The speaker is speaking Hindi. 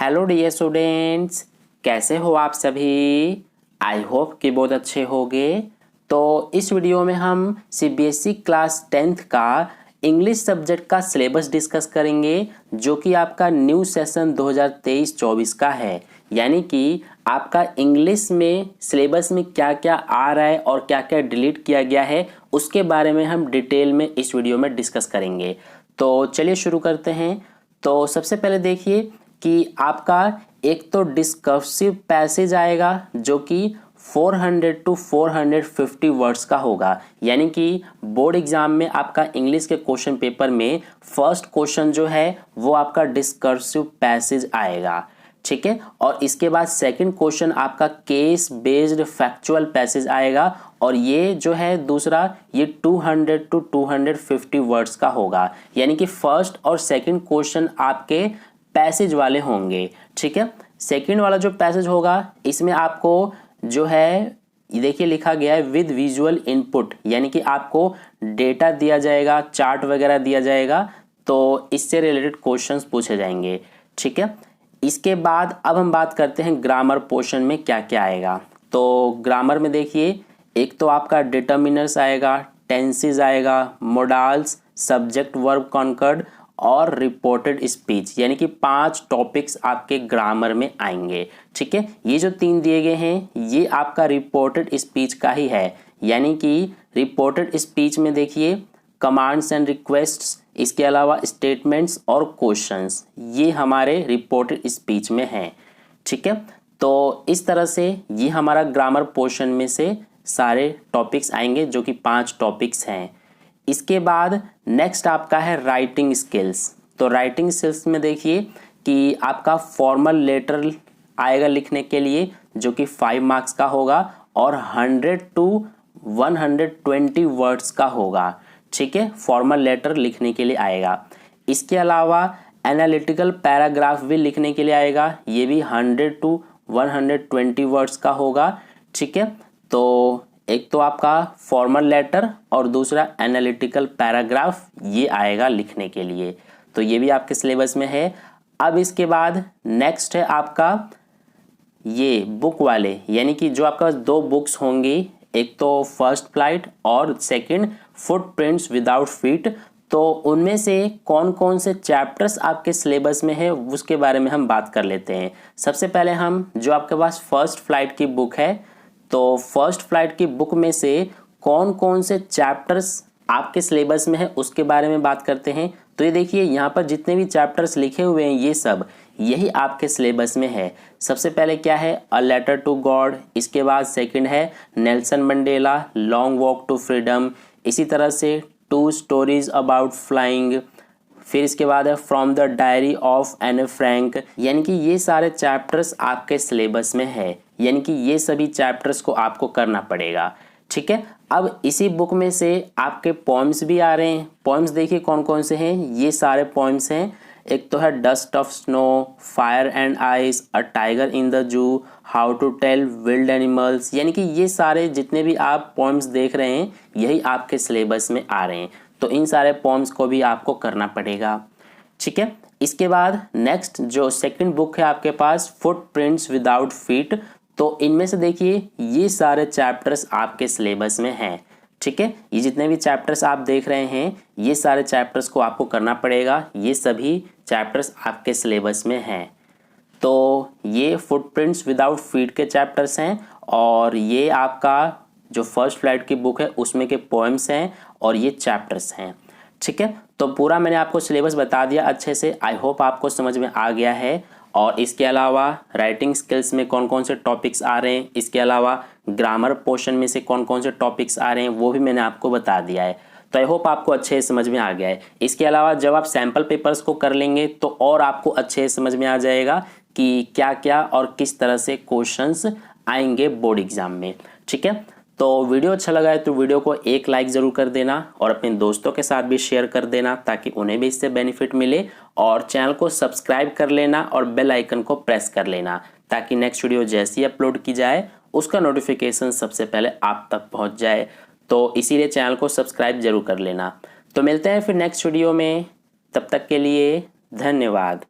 हेलो डियर स्टूडेंट्स, कैसे हो आप सभी। आई होप कि बहुत अच्छे होंगे। तो इस वीडियो में हम सीबीएसई क्लास 10th का इंग्लिश सब्जेक्ट का सिलेबस डिस्कस करेंगे, जो कि आपका न्यू सेशन 2023-24 का है। यानी कि आपका इंग्लिश में सिलेबस में क्या क्या आ रहा है और क्या क्या डिलीट किया गया है, उसके बारे में हम डिटेल में इस वीडियो में डिस्कस करेंगे। तो चलिए शुरू करते हैं। तो सबसे पहले देखिए कि आपका एक तो डिस्कर्सिव पैसेज आएगा जो कि 400 to 450 वर्ड्स का होगा। यानी कि बोर्ड एग्जाम में आपका इंग्लिश के क्वेश्चन पेपर में फर्स्ट क्वेश्चन जो है वो आपका डिस्कर्सिव पैसेज आएगा, ठीक है। और इसके बाद सेकंड क्वेश्चन आपका केस बेस्ड फैक्चुअल पैसेज आएगा, और ये जो है दूसरा ये 200 to 250 वर्ड्स का होगा। यानी कि फर्स्ट और सेकंड क्वेश्चन आपके पैसेज वाले होंगे, ठीक है। सेकंड वाला जो पैसेज होगा इसमें आपको जो है देखिए लिखा गया है विद विजुअल इनपुट, यानी कि आपको डेटा दिया जाएगा, चार्ट वगैरह दिया जाएगा, तो इससे रिलेटेड क्वेश्चंस पूछे जाएंगे, ठीक है। इसके बाद अब हम बात करते हैं ग्रामर पोर्शन में क्या क्या आएगा। तो ग्रामर में देखिए एक तो आपका डिटर्मिनर्स आएगा, टेंसेस आएगा, मोडाल्स, सब्जेक्ट वर्ब कॉन्कर्ड और रिपोर्टेड स्पीच, यानी कि 5 टॉपिक्स आपके ग्रामर में आएंगे, ठीक है। ये जो 3 दिए गए हैं ये आपका रिपोर्टेड स्पीच का ही है। यानी कि रिपोर्टेड स्पीच में देखिए कमांड्स एंड रिक्वेस्ट्स, इसके अलावा स्टेटमेंट्स और क्वेश्चंस, ये हमारे रिपोर्टेड स्पीच में हैं, ठीक है। तो इस तरह से ये हमारा ग्रामर पोर्शन में से सारे टॉपिक्स आएंगे जो कि 5 टॉपिक्स हैं। इसके बाद नेक्स्ट आपका है राइटिंग स्किल्स। तो राइटिंग स्किल्स में देखिए कि आपका फॉर्मल लेटर आएगा लिखने के लिए जो कि 5 मार्क्स का होगा और 100 to 120 वर्ड्स का होगा, ठीक है। फॉर्मल लेटर लिखने के लिए आएगा। इसके अलावा एनालिटिकल पैराग्राफ भी लिखने के लिए आएगा, ये भी 100 to 120 वर्ड्स का होगा, ठीक है। तो एक तो आपका फॉर्मल लेटर और दूसरा एनालिटिकल पैराग्राफ ये आएगा लिखने के लिए, तो ये भी आपके सिलेबस में है। अब इसके बाद नेक्स्ट है आपका ये बुक वाले, यानी कि जो आपका 2 बुक्स होंगी, एक तो फर्स्ट फ्लाइट और सेकंड फुटप्रिंट्स विदाउट फीट। तो उनमें से कौन कौन से चैप्टर्स आपके सिलेबस में है उसके बारे में हम बात कर लेते हैं। सबसे पहले हम जो आपके पास फर्स्ट फ्लाइट की बुक है, तो फर्स्ट फ्लाइट की बुक में से कौन कौन से चैप्टर्स आपके सिलेबस में है उसके बारे में बात करते हैं। तो ये देखिए यहाँ पर जितने भी चैप्टर्स लिखे हुए हैं ये सब यही आपके सिलेबस में है। सबसे पहले क्या है अ लेटर टू गॉड, इसके बाद सेकंड है Nelson Mandela long walk to freedom, इसी तरह से 2 स्टोरीज अबाउट फ्लाइंग, फिर इसके बाद है from the diary of Anne Frank. यानी कि ये सारे चैप्टर्स आपके सिलेबस में है, यानी कि ये सभी चैप्टर्स को आपको करना पड़ेगा, ठीक है। अब इसी बुक में से आपके पोएम्स भी आ रहे हैं। पोएम्स देखिए कौन कौन से हैं, ये सारे पोएम्स हैं। एक तो है dust of snow, fire and ice, a tiger in the zoo, how to tell wild animals, यानी कि ये सारे जितने भी आप पोएम्स देख रहे हैं यही आपके सिलेबस में आ रहे हैं। तो इन सारे पोएम्स को भी आपको करना पड़ेगा, ठीक है। इसके बाद नेक्स्ट जो सेकंड बुक है आपके पास फुटप्रिंट्स विदाउट फीट, तो इनमें से देखिए ये सारे चैप्टर्स आपके सिलेबस में हैं, ठीक है। ये जितने भी चैप्टर्स आप देख रहे हैं ये सारे चैप्टर्स को आपको करना पड़ेगा, ये सभी चैप्टर्स आपके सिलेबस में हैं। तो ये फुटप्रिंट्स विदाउट फीट के चैप्टर्स हैं और ये आपका जो फर्स्ट फ्लाइट की बुक है उसमें के पोएम्स हैं और ये चैप्टर्स हैं, ठीक है। तो पूरा मैंने आपको सिलेबस बता दिया अच्छे से, आई होप आपको समझ में आ गया है। और इसके अलावा राइटिंग स्किल्स में कौन कौन से टॉपिक्स आ रहे हैं, इसके अलावा ग्रामर पोर्शन में से कौन कौन से टॉपिक्स आ रहे हैं वो भी मैंने आपको बता दिया है। तो आई होप आपको अच्छे से समझ में आ गया है। इसके अलावा जब आप सैम्पल पेपर्स को कर लेंगे तो और आपको अच्छे से समझ में आ जाएगा कि क्या क्या और किस तरह से क्वेश्चंस आएंगे बोर्ड एग्जाम में, ठीक है। तो वीडियो अच्छा लगा है तो वीडियो को एक लाइक ज़रूर कर देना और अपने दोस्तों के साथ भी शेयर कर देना ताकि उन्हें भी इससे बेनिफिट मिले, और चैनल को सब्सक्राइब कर लेना और बेल आइकन को प्रेस कर लेना ताकि नेक्स्ट वीडियो जैसी अपलोड की जाए उसका नोटिफिकेशन सबसे पहले आप तक पहुंच जाए। तो इसीलिए चैनल को सब्सक्राइब जरूर कर लेना। तो मिलते हैं फिर नेक्स्ट वीडियो में, तब तक के लिए धन्यवाद।